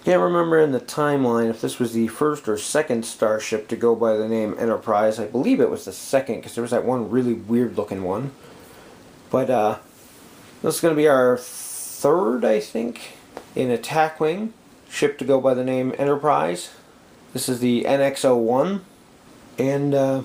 Can't remember in the timeline if this was the first or second starship to go by the name Enterprise. I believe it was the second because there was that one really weird looking one. But this is going to be our third, I think, in attack wing ship to go by the name Enterprise. This is the NX-01. And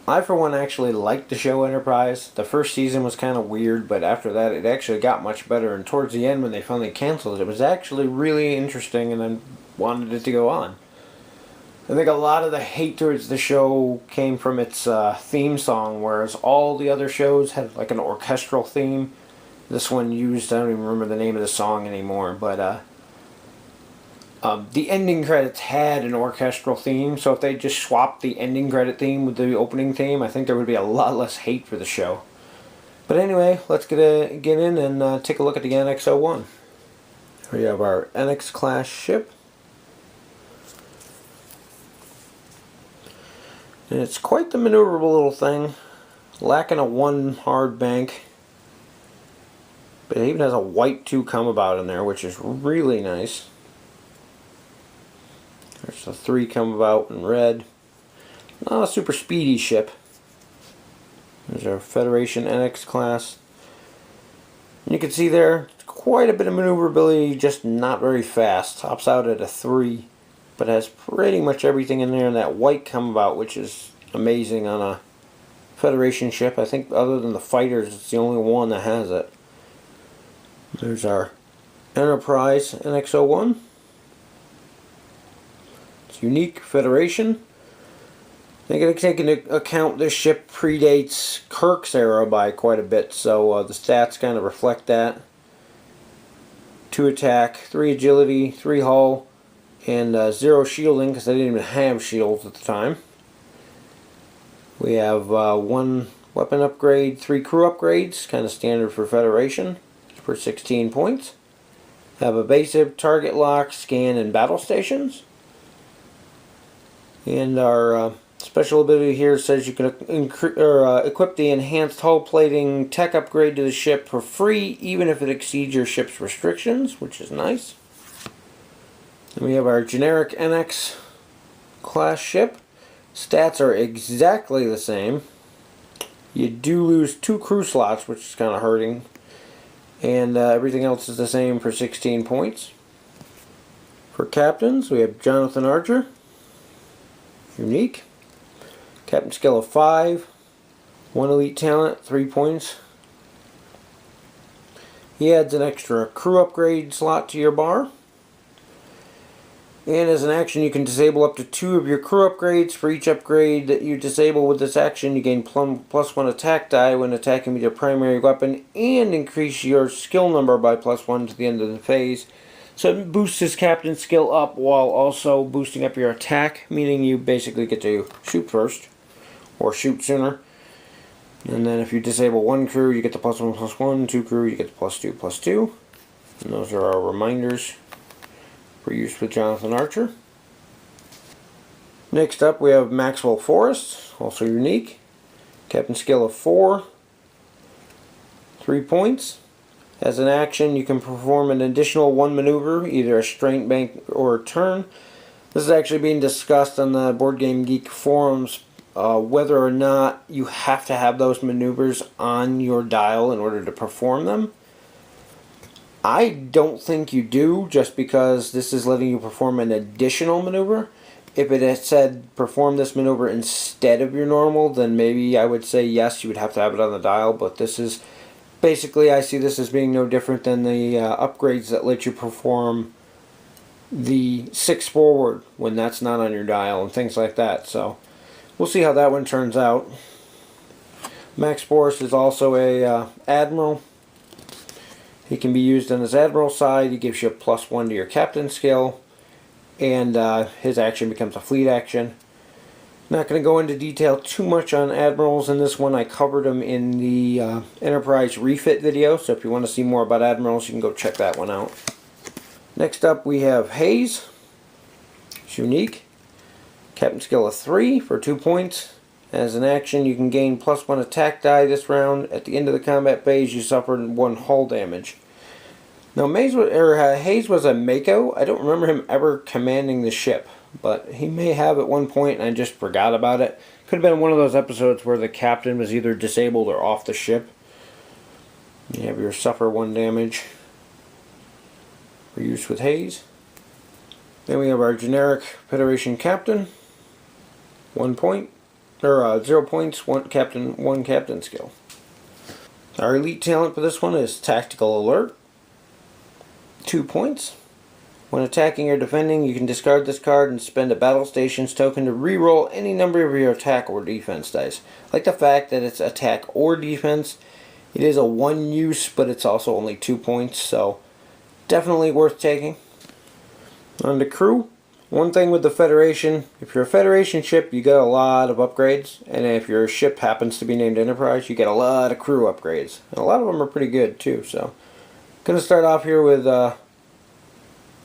I, for one, actually liked the show Enterprise. The first season was kind of weird, but after that it actually got much better. And towards the end, when they finally canceled it, it was actually really interesting, and I wanted it to go on. I think a lot of the hate towards the show came from its theme song, whereas all the other shows had like an orchestral theme. This one used, I don't even remember the name of the song anymore, but the ending credits had an orchestral theme, so if they just swapped the ending credit theme with the opening theme, I think there would be a lot less hate for the show. But anyway, let's get in and take a look at the NX-01. Here we have our NX class ship. And it's quite the maneuverable little thing, lacking a one hard bank. But it even has a white 2 come about in there, which is really nice. There's the 3 come about in red. Not a super speedy ship. There's our Federation NX class. And you can see there, quite a bit of maneuverability, just not very fast. Tops out at a 3, but has pretty much everything in there. And that white come about, which is amazing on a Federation ship. I think other than the fighters, it's the only one that has it. There's our Enterprise NX-01. Unique Federation. They're going to take into account this ship predates Kirk's era by quite a bit, so the stats kind of reflect that. 2 attack, 3 agility, 3 hull, and 0 shielding because they didn't even have shields at the time. We have 1 weapon upgrade, 3 crew upgrades, kind of standard for Federation, for 16 points. Have evasive, target lock, scan, and battle stations. And our special ability here says you can equip the enhanced hull plating tech upgrade to the ship for free, even if it exceeds your ship's restrictions, which is nice. And we have our generic NX class ship. Stats are exactly the same. You do lose 2 crew slots, which is kind of hurting. And everything else is the same for 16 points. For captains, we have Jonathan Archer. Unique. Captain skill of 5. 1 elite talent, 3 points. He adds an extra crew upgrade slot to your bar. And as an action, you can disable up to 2 of your crew upgrades. For each upgrade that you disable with this action, you gain +1 attack die when attacking with your primary weapon, and increase your skill number by +1 to the end of the phase. So it boosts his captain skill up while also boosting up your attack, meaning you basically get to shoot first, or shoot sooner. And then if you disable 1 crew, you get the +1/+1, 2 crew, you get the +2/+2. And those are our reminders for use with Jonathan Archer. Next up we have Maxwell Forrest, also unique. Captain skill of 4, 3 points. As an action, you can perform an additional 1 maneuver, either a straight bank or a turn. This is actually being discussed on the Board Game Geek forums, whether or not you have to have those maneuvers on your dial in order to perform them. I don't think you do, just because this is letting you perform an additional maneuver. If it had said perform this maneuver instead of your normal, then maybe I would say yes, you would have to have it on the dial, but this is basically, I see this as being no different than the upgrades that let you perform the 6 forward when that's not on your dial and things like that. So we'll see how that one turns out. Max Forrest is also a admiral. He can be used on his admiral side. He gives you a +1 to your captain skill, and his action becomes a fleet action. Not going to go into detail too much on admirals in this one. I covered them in the Enterprise refit video, so if you want to see more about admirals, you can go check that one out. Next up we have Hayes. It's unique. Captain skill of 3 for 2 points. As an action, you can gain +1 attack die this round. At the end of the combat phase, you suffer 1 hull damage. Now, Hayes was a Mako. I don't remember him ever commanding the ship, but he may have at one point and I just forgot about it. Could have been one of those episodes where the captain was either disabled or off the ship. You have your suffer 1 damage for use with Hayes. Then we have our generic Federation captain. 1 point, or 0 points, 1 captain skill. Our elite talent for this one is Tactical Alert. 2 points. When attacking or defending, you can discard this card and spend a battle stations token to reroll any number of your attack or defense dice. I like the fact that it's attack or defense. It is a 1 use, but it's also only 2 points, so definitely worth taking. On the crew, one thing with the Federation, if you're a Federation ship, you get a lot of upgrades, and if your ship happens to be named Enterprise, you get a lot of crew upgrades. And a lot of them are pretty good too, so. Going to start off here with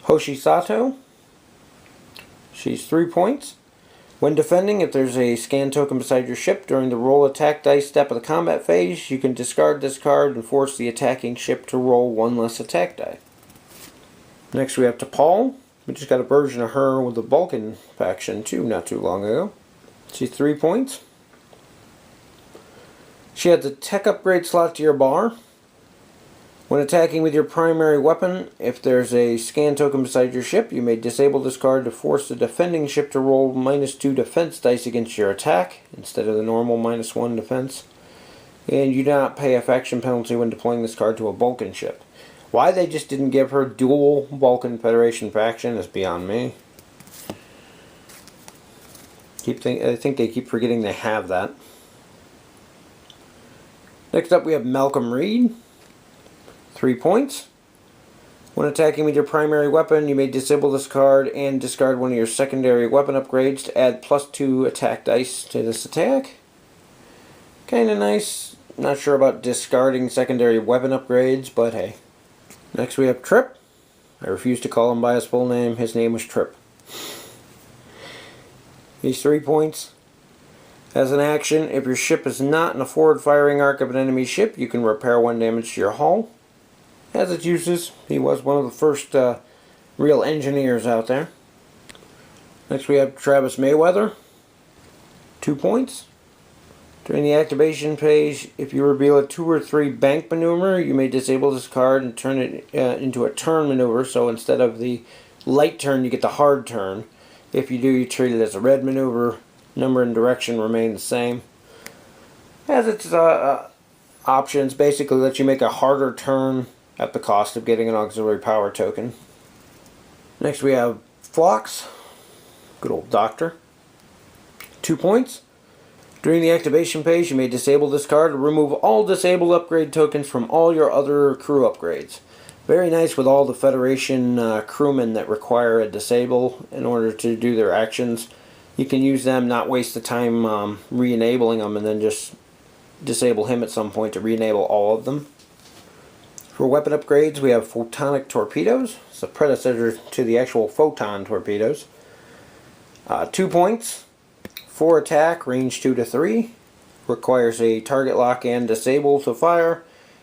Hoshi Sato. She's 3 points. When defending, if there's a scan token beside your ship during the roll attack dice step of the combat phase, you can discard this card and force the attacking ship to roll 1 less attack die. Next we have T'Pol. We just got a version of her with the Vulcan faction too, not too long ago. She's 3 points. She adds a tech upgrade slot to your bar. When attacking with your primary weapon, if there's a scan token beside your ship, you may disable this card to force the defending ship to roll -2 defense dice against your attack, instead of the normal -1 defense. And you do not pay a faction penalty when deploying this card to a Vulcan ship. Why they just didn't give her dual Vulcan Federation faction is beyond me. I think they keep forgetting they have that. Next up we have Malcolm Reed. 3 points. When attacking with your primary weapon, you may disable this card and discard one of your secondary weapon upgrades to add +2 attack dice to this attack. Kinda nice. Not sure about discarding secondary weapon upgrades, but hey. Next we have Trip. I refuse to call him by his full name. His name was Trip. He's 3 points. As an action, if your ship is not in a forward firing arc of an enemy ship, you can repair 1 damage to your hull. Has its uses. He was one of the first real engineers out there. Next we have Travis Mayweather. 2 points. During the activation phase, if you reveal a 2 or 3 bank maneuver, you may disable this card and turn it into a turn maneuver. So instead of the light turn, you get the hard turn. If you do, you treat it as a red maneuver. Number and direction remain the same. Has its options. Basically lets you make a harder turn at the cost of getting an auxiliary power token. Next we have Phlox, good old doctor. 2 points. During the activation phase, you may disable this card to remove all disabled upgrade tokens from all your other crew upgrades. Very nice with all the Federation crewmen that require a disable in order to do their actions. You can use them, not waste the time re-enabling them, and then just disable him at some point to re-enable all of them. For weapon upgrades, we have Photonic Torpedoes. It's a predecessor to the actual Photon Torpedoes. 2 points. 4 attack, range 2 to 3. Requires a target lock and disable to fire.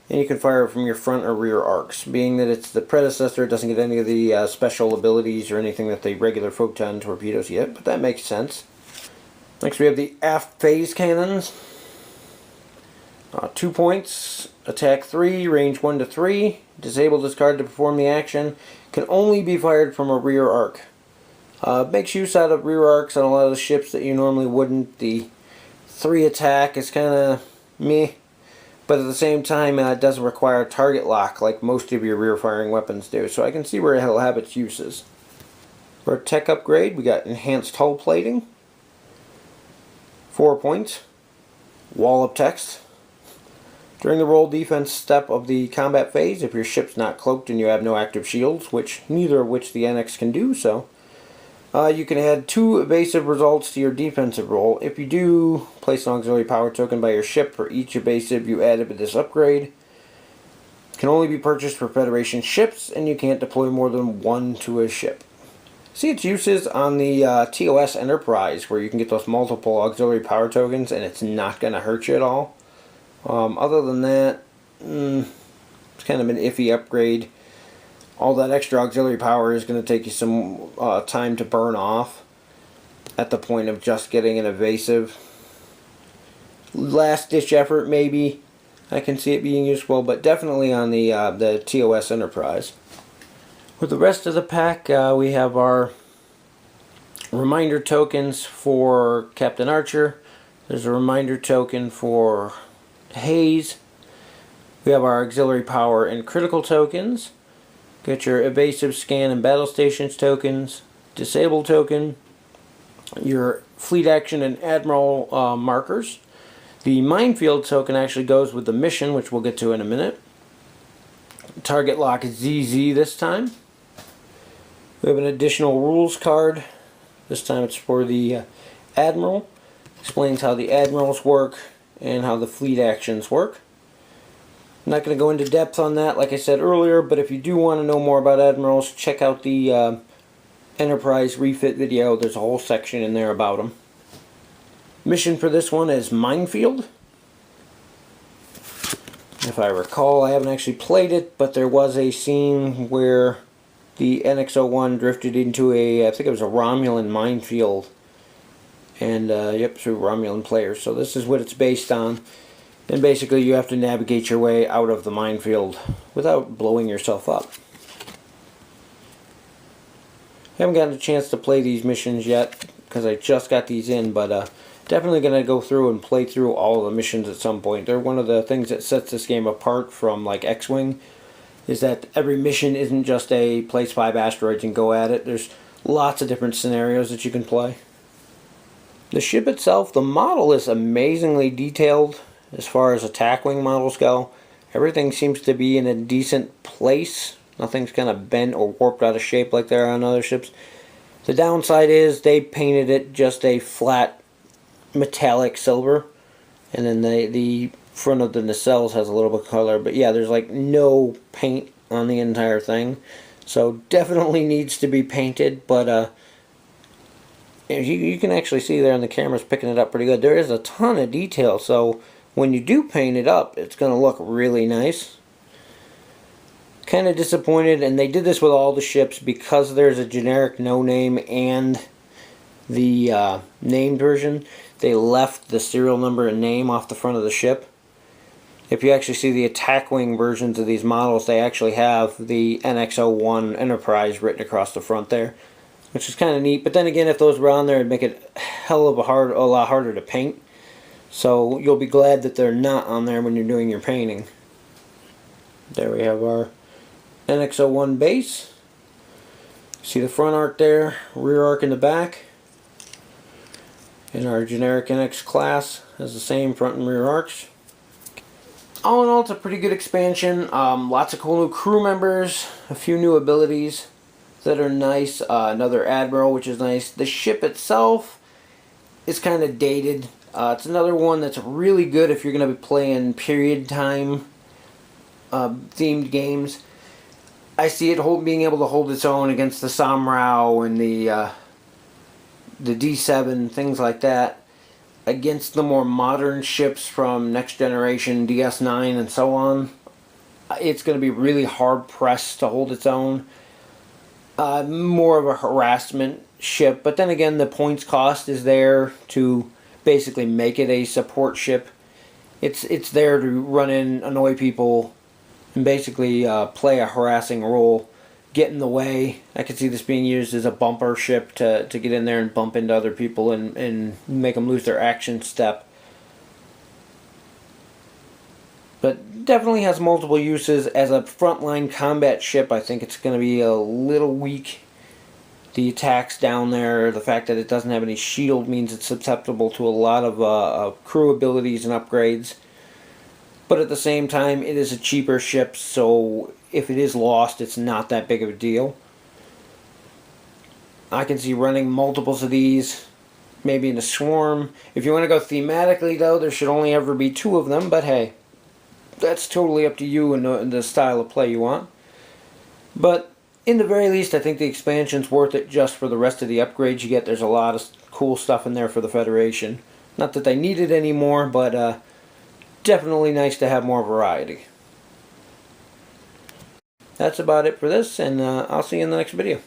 And you can fire it from your front or rear arcs. Being that it's the predecessor, it doesn't get any of the special abilities or anything that the regular Photon Torpedoes get, but that makes sense. Next we have the aft phase cannons. 2 points, attack 3, range 1 to 3. Disable this card to perform the action. Can only be fired from a rear arc. Makes use out of rear arcs on a lot of the ships that you normally wouldn't. The 3 attack is kind of meh, but at the same time it doesn't require a target lock like most of your rear firing weapons do, so I can see where it'll have its uses. For a tech upgrade, we got enhanced hull plating. 4 points. Wall of text. During the roll defense step of the combat phase, if your ship's not cloaked and you have no active shields, neither of which the NX can do so, you can add 2 evasive results to your defensive roll. If you do place an auxiliary power token by your ship for each evasive you added with this upgrade, it can only be purchased for Federation ships, and you can't deploy more than 1 to a ship. See its uses on the TOS Enterprise, where you can get those multiple auxiliary power tokens and it's not going to hurt you at all. Other than that, it's kind of an iffy upgrade. all that extra auxiliary power is going to take you some time to burn off at the point of just getting an evasive. Last ditch effort, maybe. I can see it being useful, but definitely on the TOS Enterprise. With the rest of the pack, we have our reminder tokens for Captain Archer. There's a reminder token for Hayes. We have our auxiliary power and critical tokens. Get your evasive, scan, and battle stations tokens. Disable token. Your fleet action and admiral markers. The Minefield token actually goes with the mission, which we'll get to in a minute. Target lock ZZ this time. We have an additional rules card. This time it's for the Admiral. Explains how the Admirals work and how the fleet actions work. I'm not going to go into depth on that like I said earlier, but if you do want to know more about Admirals, check out the Enterprise refit video. There's a whole section in there about them. Mission for this one is Minefield. If I recall, I haven't actually played it, but there was a scene where the NX-01 drifted into I think it was a Romulan minefield. And, yep, through Romulan players. So this is what it's based on. And basically you have to navigate your way out of the minefield without blowing yourself up. I haven't gotten a chance to play these missions yet because I just got these in, but definitely going to go through and play through all of the missions at some point. They're one of the things that sets this game apart from like X-Wing, is that every mission isn't just a place 5 asteroids and go at it. There's lots of different scenarios that you can play. The ship itself, the model is amazingly detailed as far as attack wing models go. Everything seems to be in a decent place. Nothing's kind of bent or warped out of shape like there are on other ships. The downside is they painted it just a flat metallic silver, and then the front of the nacelles has a little bit of color, but yeah, there's like no paint on the entire thing, so definitely needs to be painted. But you can actually see there, and the camera's picking it up pretty good. There is a ton of detail, so when you do paint it up, it's going to look really nice. Kind of disappointed, and they did this with all the ships because there's a generic no name and the named version. They left the serial number and name off the front of the ship. If you actually see the attack wing versions of these models, they actually have the NX-01 Enterprise written across the front there, which is kind of neat. But then again, if those were on there, it'd make it a lot harder to paint. So you'll be glad that they're not on there when you're doing your painting. There we have our NX-01 base. See the front arc there, rear arc in the back. And our generic NX class has the same front and rear arcs. All in all, it's a pretty good expansion. Lots of cool new crew members, a few new abilities that are nice. Another Admiral, which is nice. The ship itself is kind of dated. It's another one that's really good if you're going to be playing period time themed games. I see it being able to hold its own against the Samrao and the D7, things like that. Against the more modern ships from Next Generation, DS9, and so on, it's going to be really hard pressed to hold its own. More of a harassment ship, but then again, the points cost is there to basically make it a support ship. It's there to run in, annoy people, and basically play a harassing role, get in the way. I could see this being used as a bumper ship to get in there and bump into other people and make them lose their action step. But definitely has multiple uses. As a frontline combat ship, I think it's going to be a little weak. The attacks down there, the fact that it doesn't have any shield means it's susceptible to a lot of crew abilities and upgrades. But at the same time, it is a cheaper ship, so if it is lost, it's not that big of a deal. I can see running multiples of these, maybe in a swarm. If you want to go thematically, though, there should only ever be 2 of them, but hey, that's totally up to you and the style of play you want. But in the very least, I think the expansion's worth it just for the rest of the upgrades you get. There's a lot of cool stuff in there for the Federation. Not that they need it anymore, but definitely nice to have more variety. that's about it for this, and I'll see you in the next video.